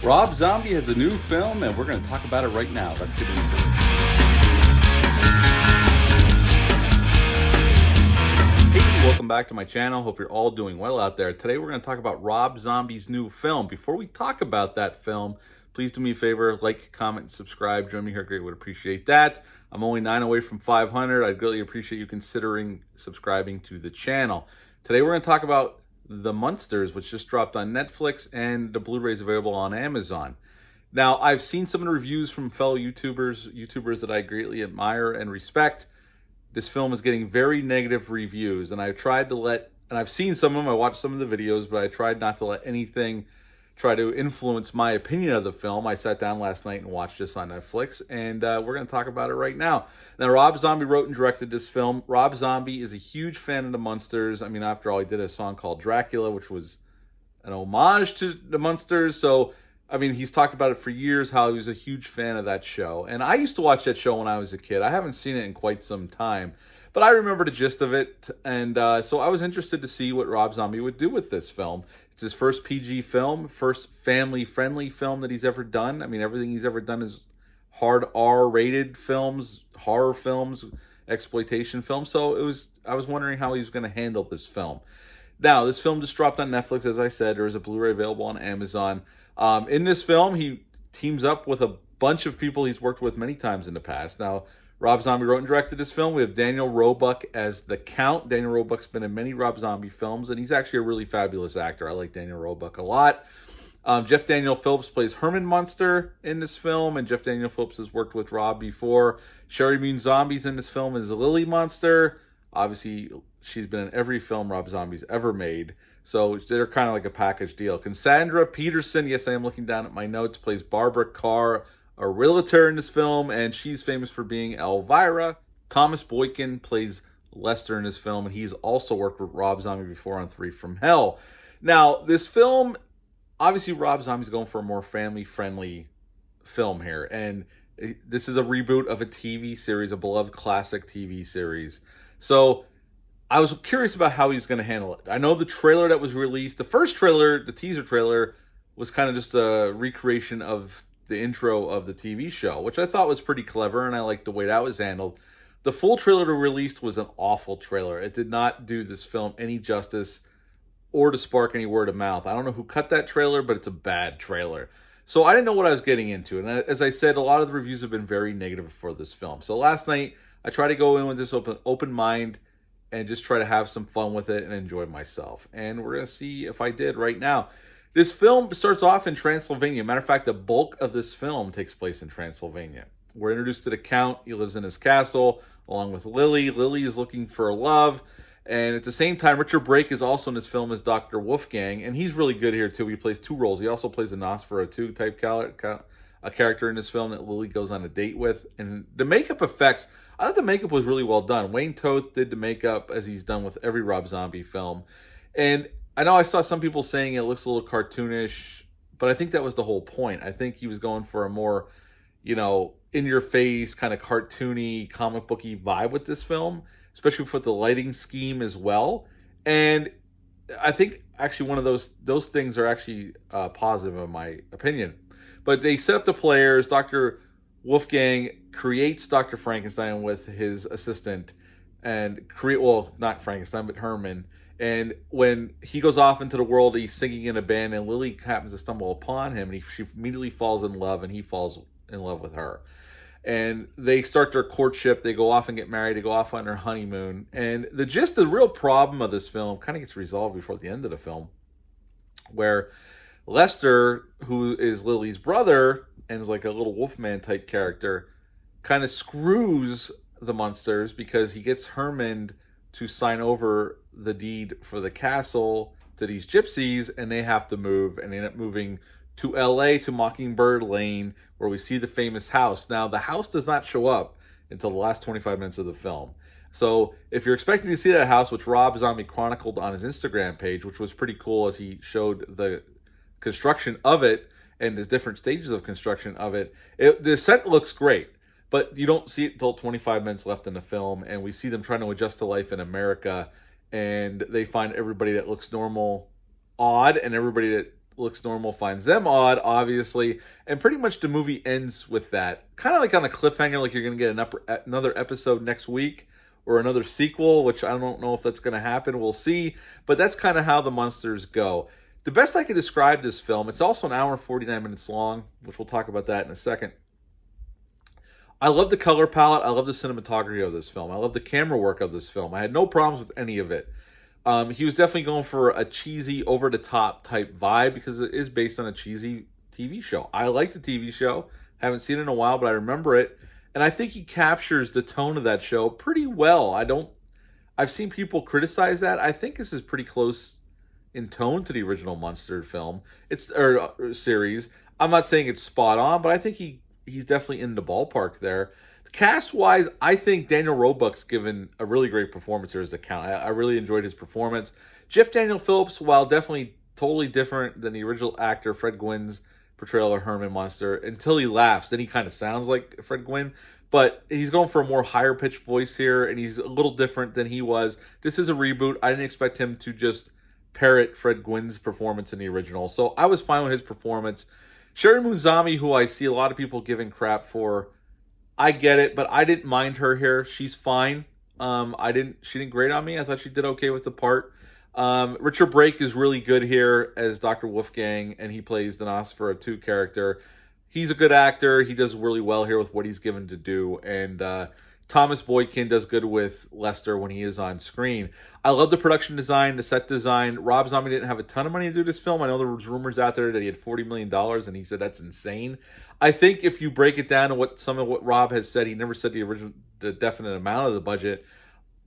Rob Zombie has a new film, and we're going to talk about it right now. Let's get into it. Hey, welcome back to my channel. Hope you're all doing well out there. Today we're going to talk about Rob Zombie's new film. Before we talk about that film, please do me a favor, like, comment, and subscribe. Join me here, great, would appreciate that. I'm only 9 away from 500. I'd really appreciate you considering subscribing to the channel. Today we're going to talk about The Munsters, which just dropped on Netflix, and the Blu-ray is available on Amazon. Now, I've seen some of the reviews from fellow YouTubers that I greatly admire and respect. This film is getting very negative reviews, and I've tried to and I've seen some of them, I watched some of the videos, but I tried not to let anything try to influence my opinion of the film. I sat down last night and watched this on Netflix, and we're going to talk about it right now. Now, Rob Zombie wrote and directed this film. Rob Zombie is a huge fan of the Munsters. I mean, after all, he did a song called Dracula, which was an homage to the Munsters. So, I mean, he's talked about it for years, how he was a huge fan of that show. And I used to watch that show when I was a kid. I haven't seen it in quite some time, but I remember the gist of it. And so I was interested to see what Rob Zombie would do with this film. It's his first PG film, first family-friendly film that he's ever done. I mean, everything he's ever done is hard R-rated films, horror films, exploitation films. So I was wondering how he was going to handle this film. Now, this film just dropped on Netflix, as I said. There is a Blu-ray available on Amazon. In this film, he teams up with a bunch of people he's worked with many times in the past. Now, Rob Zombie wrote and directed this film. We have Daniel Roebuck as the Count. Daniel Roebuck's been in many Rob Zombie films, and he's actually a really fabulous actor. I like Daniel Roebuck a lot. Jeff Daniel Phillips plays Herman Munster in this film, and Jeff Daniel Phillips has worked with Rob before. Sherry Moon Zombie's in this film as Lily Munster. Obviously, she's been in every film Rob Zombie's ever made, so they're kind of like a package deal. Cassandra Peterson, yes, I am looking down at my notes, plays Barbara Carr, a realtor in this film, and she's famous for being Elvira. Thomas Boykin plays Lester in this film, and he's also worked with Rob Zombie before on 3 from Hell. Now, this film, obviously Rob Zombie's going for a more family-friendly film here, and this is a reboot of a TV series, a beloved classic TV series. So I was curious about how he's going to handle it. I know the trailer that was released, the first trailer, the teaser trailer, was kind of just a recreation of the intro of the TV show, which I thought was pretty clever, and I liked the way that was handled. The full trailer released was an awful trailer. It did not do this film any justice or to spark any word of mouth. I don't know who cut that trailer, but it's a bad trailer. So I didn't know what I was getting into. And as I said, a lot of the reviews have been very negative for this film. So last night, I tried to go in with this open mind and just try to have some fun with it and enjoy myself. And we're going to see if I did right now. This film starts off in Transylvania. Matter of fact, the bulk of this film takes place in Transylvania. We're introduced to the Count. He lives in his castle along with Lily. Lily is looking for love. And at the same time, Richard Brake is also in this film as Dr. Wolfgang. And he's really good here, too. He plays 2 roles. He also plays a Nosferatu type character in this film that Lily goes on a date with. And the makeup effects, I thought the makeup was really well done. Wayne Toth did the makeup as he's done with every Rob Zombie film. And I know I saw some people saying it looks a little cartoonish, but I think that was the whole point. I think he was going for a more, in-your-face, kind of cartoony, comic booky vibe with this film, especially with the lighting scheme as well. And I think actually one of those things are actually positive in my opinion. But they set up the players. Dr. Wolfgang creates Dr. Frankenstein with his assistant and not Frankenstein, but Herman. And when he goes off into the world, he's singing in a band, and Lily happens to stumble upon him, and she immediately falls in love, and he falls in love with her. And they start their courtship. They go off and get married. They go off on their honeymoon. And the real problem of this film kind of gets resolved before the end of the film, where Lester, who is Lily's brother and is like a little Wolfman type character, kind of screws the Munsters because he gets Herman to sign over the deed for the castle to these gypsies, and they have to move, and they end up moving to LA, to Mockingbird Lane, where we see the famous house. Now, the house does not show up until the last 25 minutes of the film. So if you're expecting to see that house, which Rob Zombie chronicled on his Instagram page, which was pretty cool as he showed the construction of it and the different stages of construction of it, the set looks great. But you don't see it until 25 minutes left in the film, and we see them trying to adjust to life in America, and they find everybody that looks normal odd, and everybody that looks normal finds them odd, obviously, and pretty much the movie ends with that. Kind of like on a cliffhanger, like you're going to get another episode next week or another sequel, which I don't know if that's going to happen. We'll see, but that's kind of how the Munsters go. The best I can describe this film, it's also an hour and 49 minutes long, which we'll talk about that in a second. I love the color palette. I love the cinematography of this film. I love the camera work of this film. I had no problems with any of it. He was definitely going for a cheesy, over-the-top type vibe because it is based on a cheesy TV show. I like the TV show. Haven't seen it in a while, but I remember it. And I think he captures the tone of that show pretty well. I've seen people criticize that. I think this is pretty close in tone to the original Munster film. Series. I'm not saying it's spot on, but I think he's definitely in the ballpark there. Cast-wise, I think Daniel Roebuck's given a really great performance here as the Count. I really enjoyed his performance. Jeff Daniel Phillips, while definitely totally different than the original actor Fred Gwynn's portrayal of Herman Munster, until he laughs, then he kind of sounds like Fred Gwynn. But he's going for a more higher-pitched voice here, and he's a little different than he was. This is a reboot. I didn't expect him to just parrot Fred Gwynn's performance in the original, so I was fine with his performance. Sherry Moon Zombie, who I see a lot of people giving crap for, I get it, but I didn't mind her here. She's fine. She didn't grate on me. I thought she did okay with the part. Richard Brake is really good here as Dr. Wolfgang, and he plays the Nosferatu character. He's a good actor. He does really well here with what he's given to do. And Thomas Boykin does good with Lester when he is on screen. I love the production design, the set design. Rob Zombie didn't have a ton of money to do this film. I know there was rumors out there that he had $40 million, and he said that's insane. I think if you break it down to what Rob has said, he never said the definite amount of the budget.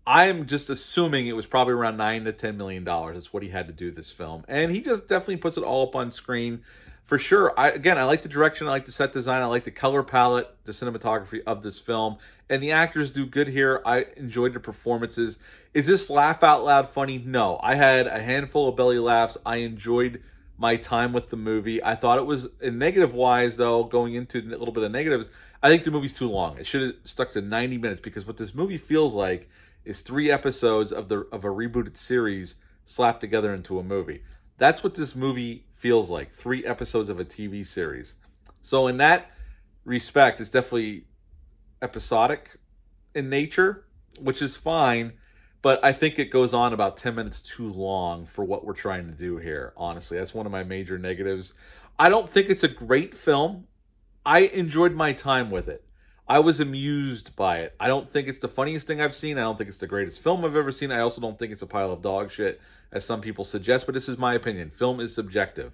I'm just assuming it was probably around $9 to $10 million. That's what he had to do this film. And he just definitely puts it all up on screen. For sure. I like the direction. I like the set design. I like the color palette, the cinematography of this film. And the actors do good here. I enjoyed the performances. Is this laugh out loud funny? No. I had a handful of belly laughs. I enjoyed my time with the movie. I thought it was, in negative-wise, though, going into a little bit of negatives, I think the movie's too long. It should have stuck to 90 minutes because what this movie feels like is 3 episodes of a rebooted series slapped together into a movie. That's what this movie feels like, 3 episodes of a TV series. So in that respect, it's definitely episodic in nature, which is fine, but I think it goes on about 10 minutes too long for what we're trying to do here, honestly. That's one of my major negatives. I don't think it's a great film. I enjoyed my time with it. I was amused by it. I don't think it's the funniest thing I've seen. I don't think it's the greatest film I've ever seen. I also don't think it's a pile of dog shit, as some people suggest, but this is my opinion. Film is subjective.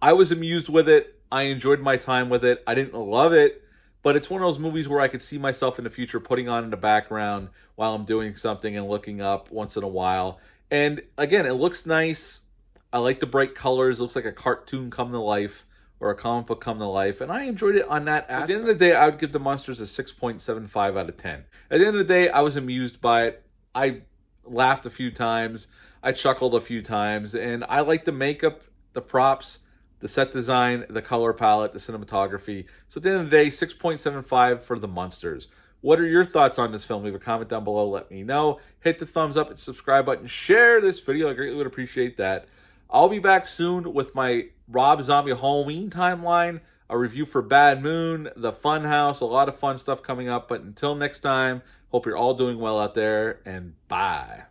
I was amused with it. I enjoyed my time with it. I didn't love it, but it's one of those movies where I could see myself in the future putting on in the background while I'm doing something and looking up once in a while. And again, it looks nice. I like the bright colors. It looks like a cartoon come to life, or a comic book come to life, and I enjoyed it on that aspect. At the end of the day, I would give the Munsters a 6.75 out of 10. At the end of the day, I was amused by it. I laughed a few times. I chuckled a few times, and I like the makeup, the props, the set design, the color palette, the cinematography. So at the end of the day, 6.75 for the Munsters. What are your thoughts on this film? Leave a comment down below. Let me know. Hit the thumbs up and subscribe button. Share this video. I greatly would appreciate that. I'll be back soon with my Rob Zombie Halloween timeline, a review for Bad Moon, The Funhouse, a lot of fun stuff coming up. But until next time, hope you're all doing well out there, and bye.